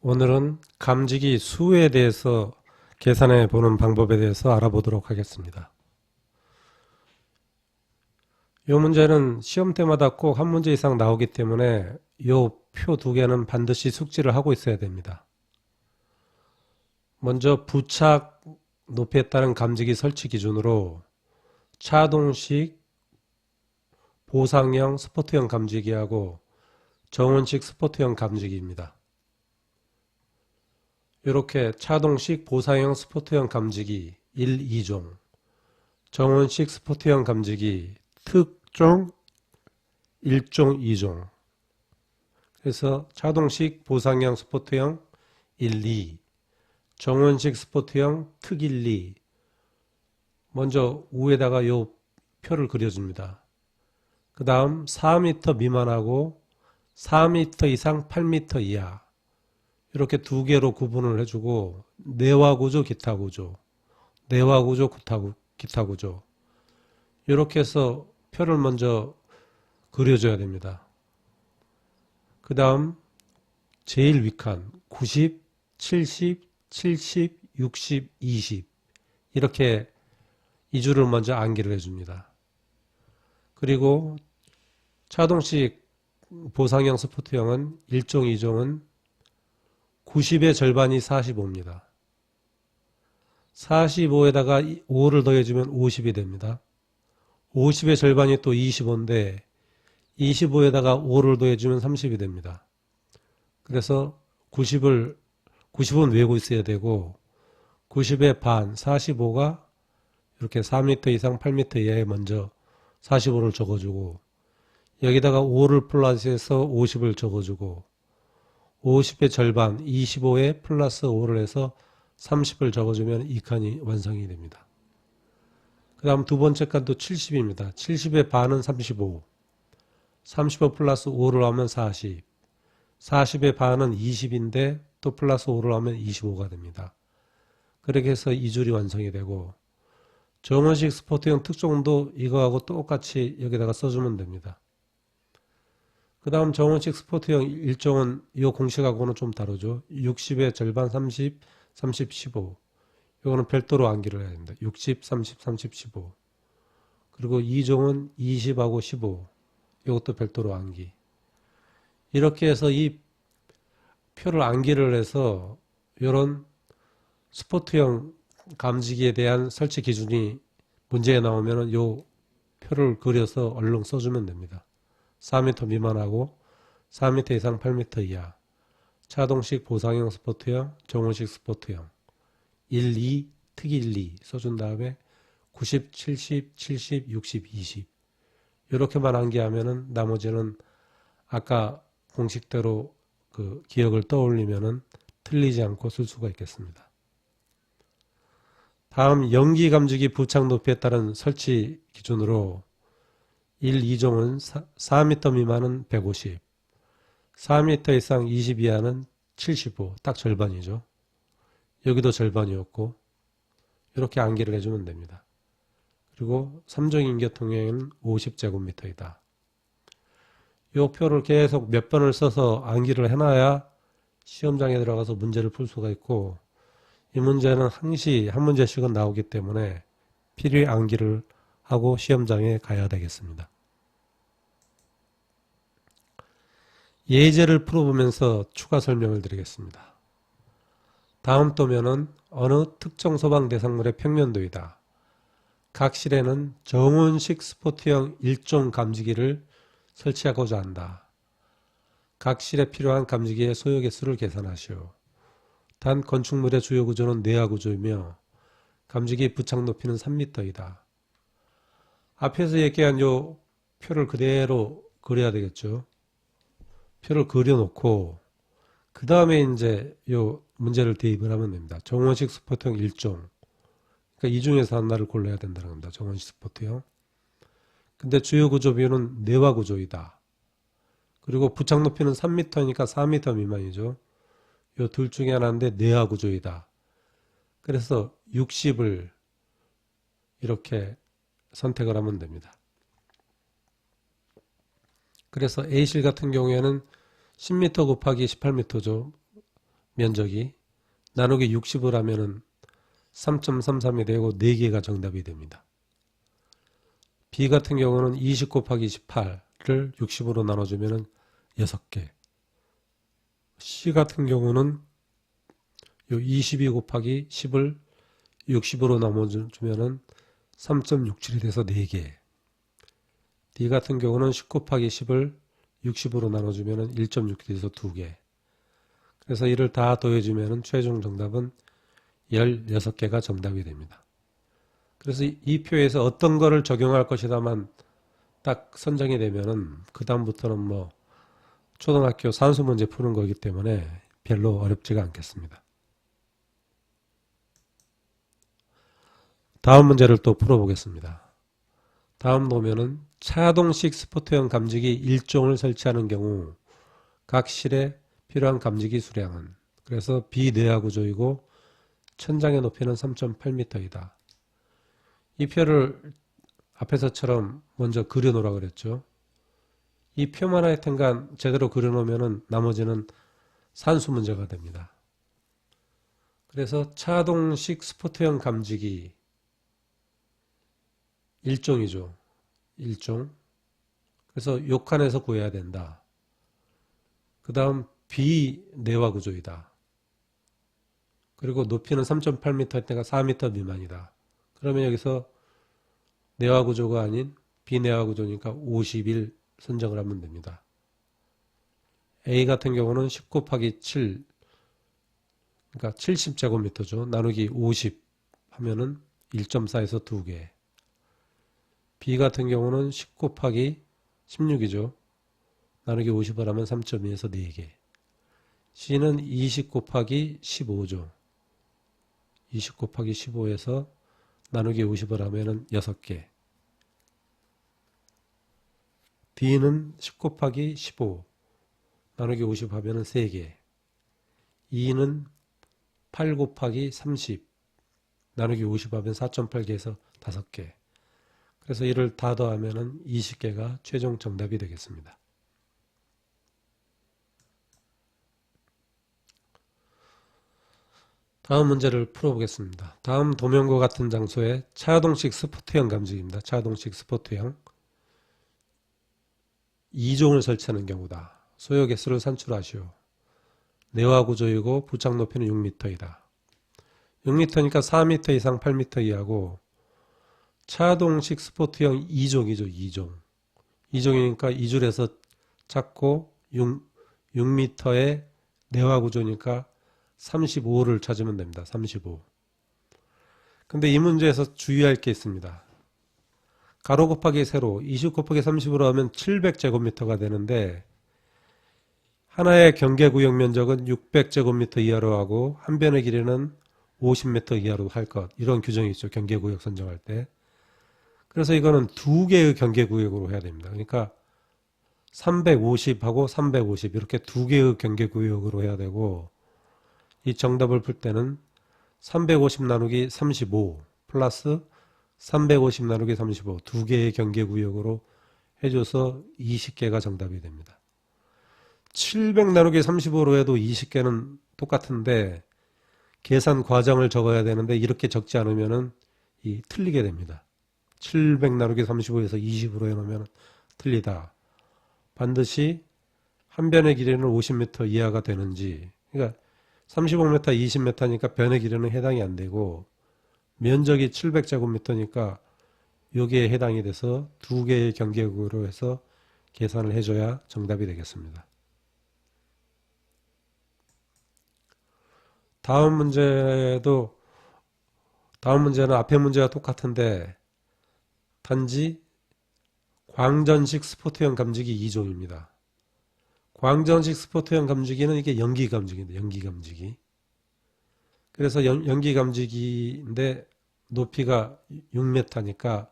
오늘은 감지기 수에 대해서 계산해 보는 방법에 대해서 알아보도록 하겠습니다. 이 문제는 시험 때마다 꼭 한 문제 이상 나오기 때문에 이 표 두 개는 반드시 숙지를 하고 있어야 됩니다. 먼저 부착 높이에 따른 감지기 설치 기준으로 차동식, 보상형, 스포트형 감지기하고 정원식 스포트형 감지기입니다. 이렇게 차동식, 보상형, 스포트형 감지기 1, 2종, 정원식 스포트형 감지기 특종 1종, 2종. 그래서 차동식, 보상형, 스포트형 1, 2, 정원식 스포트형 특 1, 2. 먼저 위에다가 요 표를 그려줍니다. 그 다음 4m 미만하고 4m 이상 8m 이하 이렇게 두 개로 구분을 해주고 내화 구조, 기타 구조, 내화 구조, 기타 구조 이렇게 해서 표를 먼저 그려줘야 됩니다. 그 다음 제일 윗칸 90, 70, 70, 60, 20 이렇게 이 줄을 먼저 암기를 해줍니다. 그리고 차동식 보상형 스포트형은 1종, 2종은 90의 절반이 45입니다. 45에다가 5를 더해주면 50이 됩니다. 50의 절반이 또 25인데 25에다가 5를 더해주면 30이 됩니다. 그래서 90은 외우고 있어야 되고 90의 반 45가 이렇게 4m 이상 8m 이하에 먼저 45를 적어주고 여기다가 5를 플러스해서 50을 적어주고 50의 절반 25에 플러스 5를 해서 30을 적어주면 이 칸이 완성이 됩니다. 그 다음 두 번째 칸도 70입니다. 70의 반은 35, 35 플러스 5를 하면 40, 40의 반은 20인데 또 플러스 5를 하면 25가 됩니다. 그렇게 해서 이 줄이 완성이 되고 정원식 스포트형 특종도 이거하고 똑같이 여기다가 써주면 됩니다. 그 다음 정원식 스포트형 1종은 이 공식하고는 좀 다르죠. 60의 절반 30, 30, 15 이거는 별도로 암기를 해야 됩니다. 60, 30, 30, 15 그리고 2종은 20하고 15 이것도 별도로 암기. 이렇게 해서 이 표를 암기를 해서 이런 스포트형 감지기에 대한 설치 기준이 문제에 나오면 이 표를 그려서 얼른 써주면 됩니다. 4m 미만하고 4m 이상 8m 이하 차동식 보상형 스포트형 정원식 스포트형 1, 2 특 1, 2 써준 다음에 90, 70, 70, 60, 20 이렇게만 암기하면은 나머지는 아까 공식대로 그 기억을 떠올리면은 틀리지 않고 쓸 수가 있겠습니다. 다음 연기 감지기 부착 높이에 따른 설치 기준으로 1, 2종은 4m 미만은 150, 4m 이상 20 이하는 75, 딱 절반이죠. 여기도 절반이었고 이렇게 암기를 해주면 됩니다. 그리고 3종 인계통행은 50제곱미터이다. 이 표를 계속 몇 번을 써서 암기를 해놔야 시험장에 들어가서 문제를 풀 수가 있고 이 문제는 항시 한 문제씩은 나오기 때문에 필히 암기를 하고 시험장에 가야 되겠습니다. 예제를 풀어보면서 추가 설명을 드리겠습니다. 다음 도면은 어느 특정 소방 대상물의 평면도이다. 각 실에는 정원식 스포트형 1종 감지기를 설치하고자 한다. 각 실에 필요한 감지기의 소요 개수를 계산하시오. 단 건축물의 주요 구조는 내화 구조이며 감지기 부착 높이는 3m이다. 앞에서 얘기한 요 표를 그대로 그려야 되겠죠. 표를 그려놓고 그 다음에 이제 요 문제를 대입을 하면 됩니다. 정원식 스포트형 1종. 그러니까 이 중에서 하나를 골라야 된다는 겁니다. 정원식 스포트형. 근데 주요 구조 비율은 내화 구조이다. 그리고 부착 높이는 3m니까 4m 미만이죠. 요 둘 중에 하나인데 내화 구조이다. 그래서 60을 이렇게 선택을 하면 됩니다. 그래서 A실 같은 경우에는 10m 곱하기 18m죠. 면적이 나누기 60을 하면은 3.33이 되고 4개가 정답이 됩니다. B 같은 경우는 20 곱하기 18를 60으로 나눠주면은 6개. C 같은 경우는 요 22 곱하기 10을 60으로 나눠주면은 3.67이 돼서 4개. D 같은 경우는 10 곱하기 10을 60으로 나눠주면은 1.6이 돼서 2개. 그래서 이를 다 더해주면은 최종 정답은 16개가 정답이 됩니다. 그래서 이 표에서 어떤 거를 적용할 것이다만 딱 선정이 되면은 그 다음부터는 뭐 초등학교 산수 문제 푸는 거기 때문에 별로 어렵지가 않겠습니다. 다음 문제를 또 풀어보겠습니다. 다음 보면은 차동식 스포트형 감지기 1종을 설치하는 경우 각 실에 필요한 감지기 수량은, 그래서 비내화 구조이고 천장의 높이는 3.8m이다. 이 표를 앞에서처럼 먼저 그려놓으라 그랬죠. 이 표만 하여튼간 제대로 그려놓으면 나머지는 산수 문제가 됩니다. 그래서 차동식 스포트형 감지기 1종이죠. 1종. 그래서 요 칸에서 구해야 된다. 그 다음 비내화 구조이다. 그리고 높이는 3.8m일 때가 4m 미만이다. 그러면 여기서 내화 구조가 아닌 비내화 구조니까 51 선정을 하면 됩니다. A 같은 경우는 10 곱하기 7, 그러니까 70제곱미터죠. 나누기 50 하면은 1.4에서 2개. B 같은 경우는 10 곱하기 16이죠. 나누기 50을 하면 3.2에서 4개. C는 20 곱하기 15죠. 20 곱하기 15에서 나누기 50을 하면 6개. D는 10 곱하기 15 나누기 50 하면 3개. E는 8 곱하기 30 나누기 50 하면 4.8개에서 5개. 그래서 이를 다 더하면 20개가 최종 정답이 되겠습니다. 다음 문제를 풀어보겠습니다. 다음 도면과 같은 장소에 차동식 스포트형 감지기입니다. 차동식 스포트형 2종을 설치하는 경우다. 소요 개수를 산출하시오. 내화 구조이고 부착 높이는 6m이다. 6m니까 4m 이상 8m 이하고 차동식 스포트형 2종이죠. 2종. 2종이니까 2줄에서 찾고 6m의 내화 구조니까 35를 찾으면 됩니다. 35. 근데 이 문제에서 주의할 게 있습니다. 가로 곱하기 세로 20 곱하기 30으로 하면 700제곱미터가 되는데 하나의 경계구역 면적은 600제곱미터 이하로 하고 한 변의 길이는 50m 이하로 할 것. 이런 규정이 있죠. 경계구역 선정할 때. 그래서 이거는 두 개의 경계구역으로 해야 됩니다. 그러니까 350하고 350 이렇게 두 개의 경계구역으로 해야 되고 이 정답을 풀 때는 350 나누기 35 플러스 350 나누기 35 두 개의 경계구역으로 해줘서 20개가 정답이 됩니다. 700 나누기 35로 해도 20개는 똑같은데 계산 과정을 적어야 되는데 이렇게 적지 않으면 틀리게 됩니다. 700 나누기 35에서 20으로 해놓으면 틀리다. 반드시 한 변의 길이는 50m 이하가 되는지, 그러니까 35m, 20m니까 변의 길이는 해당이 안 되고 면적이 700제곱미터니까 여기에 해당이 돼서 두 개의 경계구로 해서 계산을 해줘야 정답이 되겠습니다. 다음 문제는 앞에 문제와 똑같은데 단지 광전식 스포트형 감지기 2종입니다. 광전식 스포트형 감지기는 이게 연기 감지기인데, 연기 감지기. 그래서 연기 감지기인데 높이가 6m니까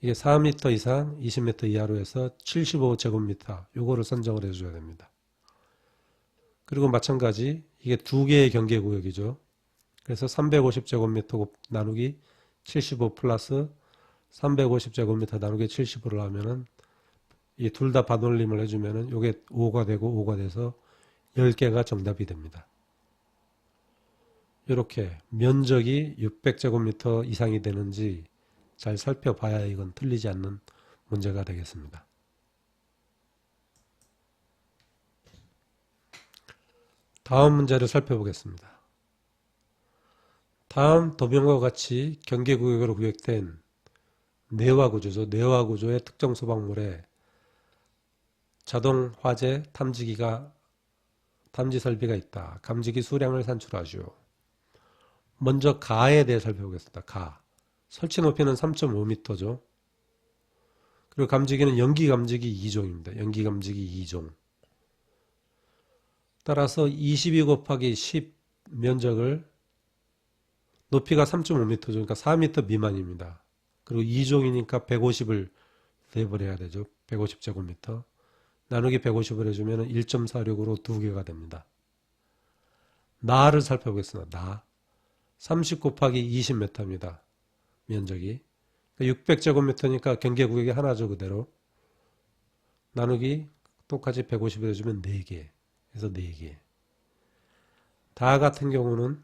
이게 4m 이상 20m 이하로 해서 75제곱미터 요거를 선정을 해줘야 됩니다. 그리고 마찬가지 이게 두 개의 경계구역이죠. 그래서 350제곱미터 나누기 75 플러스 350제곱미터 나누기 70으로 하면은 이 둘 다 반올림을 해주면은 요게 5가 되고 5가 돼서 10개가 정답이 됩니다. 이렇게 면적이 600제곱미터 이상이 되는지 잘 살펴봐야 이건 틀리지 않는 문제가 되겠습니다. 다음 문제를 살펴보겠습니다. 다음 도면과 같이 경계구역으로 구역된 내화구조죠. 내화구조의 특정 소방물에 자동 화재 탐지 설비가 있다. 감지기 수량을 산출하시오. 먼저 가에 대해 살펴보겠습니다. 가. 설치 높이는 3.5m죠. 그리고 감지기는 연기 감지기 2종입니다. 연기 감지기 2종. 따라서 22 곱하기 10 면적을 높이가 3.5m죠. 그러니까 4m 미만입니다. 그리고 2종이니까 150을 대입을 해야 되죠. 150제곱미터. 나누기 150을 해주면 1.46으로 2개가 됩니다. 나를 살펴보겠습니다. 나. 30 곱하기 20m입니다. 면적이. 600제곱미터니까 경계구역이 하나죠. 그대로. 나누기 똑같이 150을 해주면 4개. 그래서 4개. 다 같은 경우는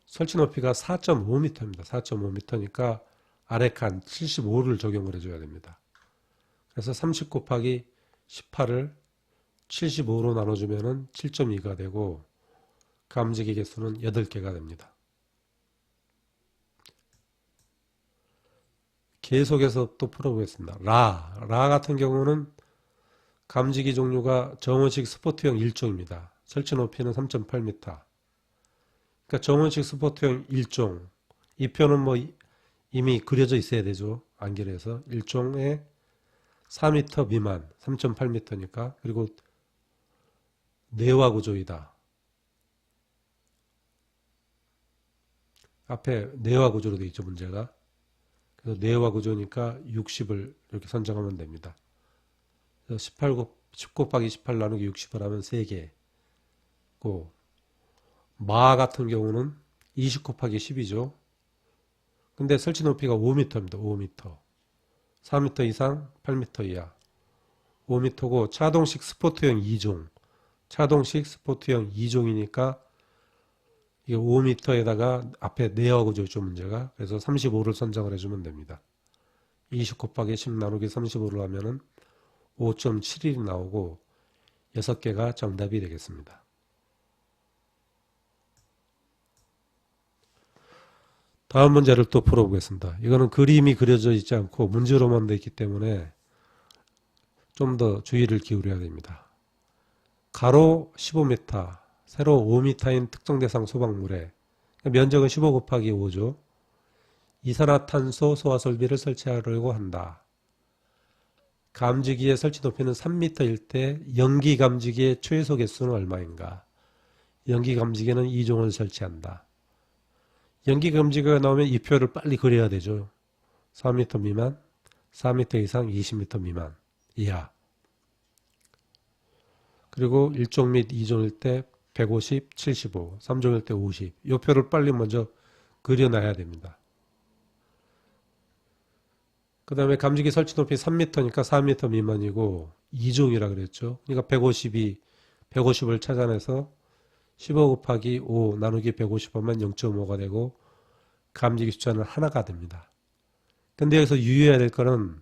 설치 높이가 4.5m입니다. 4.5m니까 아래 칸 75를 적용을 해줘야 됩니다. 그래서 30 곱하기 18을 75로 나눠주면 7.2가 되고 감지기 개수는 8개가 됩니다. 계속해서 또 풀어보겠습니다. 라 같은 경우는 감지기 종류가 정원식 스포트형 1종입니다. 설치 높이는 3.8m. 그러니까 정원식 스포트형 1종. 이 표는 뭐 이미 그려져 있어야 되죠. 안결에서 1종에 4m 미만, 3.8m니까. 그리고 내화 구조이다. 앞에 내화 구조로 되어 있죠, 문제가. 그래서 내화 구조니까 60을 이렇게 선정하면 됩니다. 10 곱하기 18 나누기 60을 하면 3개고, 마 같은 경우는 20 곱하기 10이죠. 근데 설치 높이가 5m입니다. 5m. 4m 이상, 8m 이하. 5m고 차동식 스포트형 2종. 차동식 스포트형 2종이니까 이게 5m에다가 앞에 내화 구조였죠, 문제가. 그래서 35를 선정을 해주면 됩니다. 20 곱하기 10 나누기 35를 하면은 5.71이 나오고 6개가 정답이 되겠습니다. 다음 문제를 또 풀어보겠습니다. 이거는 그림이 그려져 있지 않고 문제로만 되어 있기 때문에 좀 더 주의를 기울여야 됩니다. 가로 15m, 세로 5m인 특정 대상 소방물에 면적은 15 곱하기 5죠. 이산화탄소 소화 설비를 설치하려고 한다. 감지기의 설치 높이는 3m일 때 연기 감지기의 최소 개수는 얼마인가? 연기 감지기는 2종을 설치한다. 연기 감지기가 나오면 이 표를 빨리 그려야 되죠. 4m 미만, 4m 이상, 20m 미만, 이하. 그리고 1종 및 2종일 때 150, 75, 3종일 때 50. 이 표를 빨리 먼저 그려놔야 됩니다. 그 다음에 감지기 설치 높이 3m니까 4m 미만이고 2종이라 그랬죠. 그러니까 150을 찾아내서 15 곱하기 5 나누기 150하면 0.5가 되고 감지기 숫자는 하나가 됩니다. 근데 여기서 유의해야 될 거는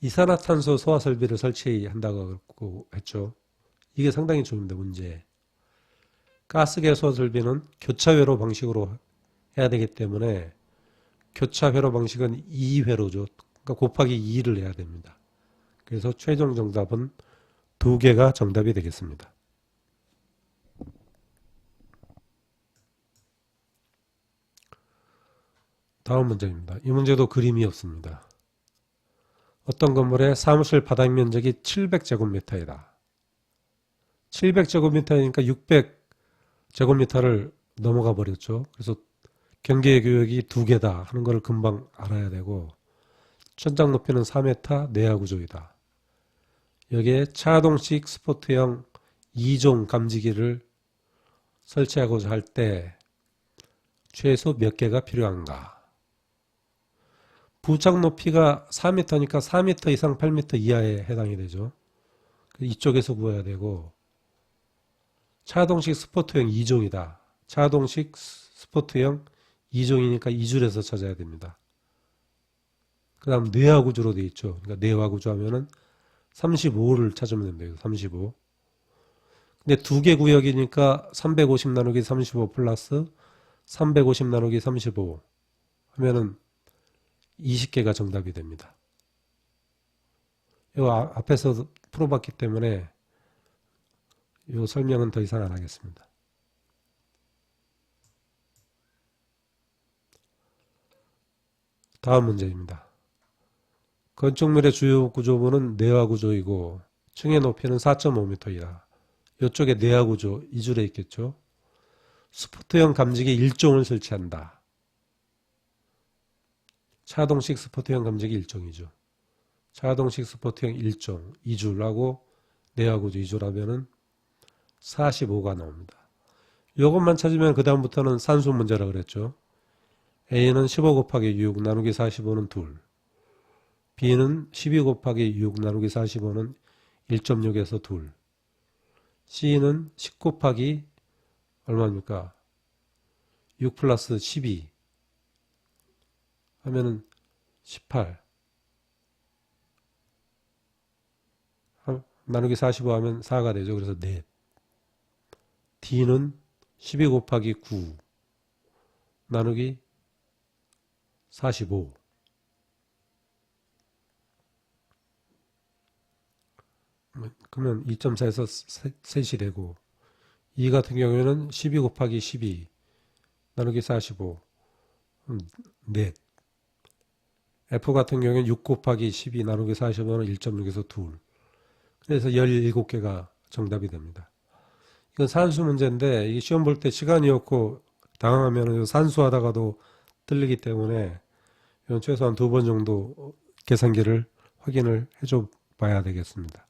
이산화탄소 소화 설비를 설치한다고 했죠. 이게 상당히 중요합니다. 문제. 가스계 소화 설비는 교차회로 방식으로 해야 되기 때문에 교차회로 방식은 2회로죠. 그러니까 곱하기 2를 해야 됩니다. 그래서 최종 정답은 2개가 정답이 되겠습니다. 다음 문제입니다. 이 문제도 그림이 없습니다. 어떤 건물의 사무실 바닥 면적이 700제곱미터이다. 700제곱미터니까 600제곱미터를 넘어가 버렸죠. 그래서 경계구역이 2개다 하는 걸 금방 알아야 되고, 천장 높이는 4m, 내화 구조이다. 여기에 차동식 스포트형 2종 감지기를 설치하고자 할 때 최소 몇 개가 필요한가? 부착 높이가 4m니까 4m 이상 8m 이하에 해당이 되죠. 이쪽에서 구해야 되고, 차동식 스포트형 2종이다. 차동식 스포트형 2종이니까 2줄에서 찾아야 됩니다. 그 다음 내화 구조로 되어 있죠. 그러니까 내화 구조 하면은 35를 찾으면 됩니다. 35. 근데 두 개 구역이니까 350 나누기 35 플러스 350 나누기 35 하면은 20개가 정답이 됩니다. 이거 앞에서 풀어봤기 때문에 이 설명은 더 이상 안 하겠습니다. 다음 문제입니다. 건축물의 주요 구조부는 내화 구조이고 층의 높이는 4.5m이다. 이쪽에 내화 구조 2줄에 있겠죠. 스포트형 감지기 1종을 설치한다. 차동식 스포트형 감지기 1종이죠. 차동식 스포트형 1종 2줄하고 내화 구조 2줄하면은 45가 나옵니다. 이것만 찾으면 그 다음부터는 산수 문제라 그랬죠. A는 15 곱하기 6 나누기 45는 2. B는 12 곱하기 6 나누기 45는 1.6에서 2. C는 10 곱하기 얼마입니까? 6 플러스 12 하면은 18. 나누기 45 하면 4가 되죠. 그래서 넷. D는 12 곱하기 9 나누기 45. 그러면 2.4에서 셋이 되고, E 같은 경우에는 12 곱하기 12 나누기 45 넷. F 같은 경우에는 6 곱하기 12 나누기 45는 1.6에서 2. 그래서 17개가 정답이 됩니다. 이건 산수 문제인데 이게 시험 볼 때 시간이 없고 당황하면 산수하다가도 틀리기 때문에 이건 최소한 2번 정도 계산기를 확인을 해줘 봐야 되겠습니다.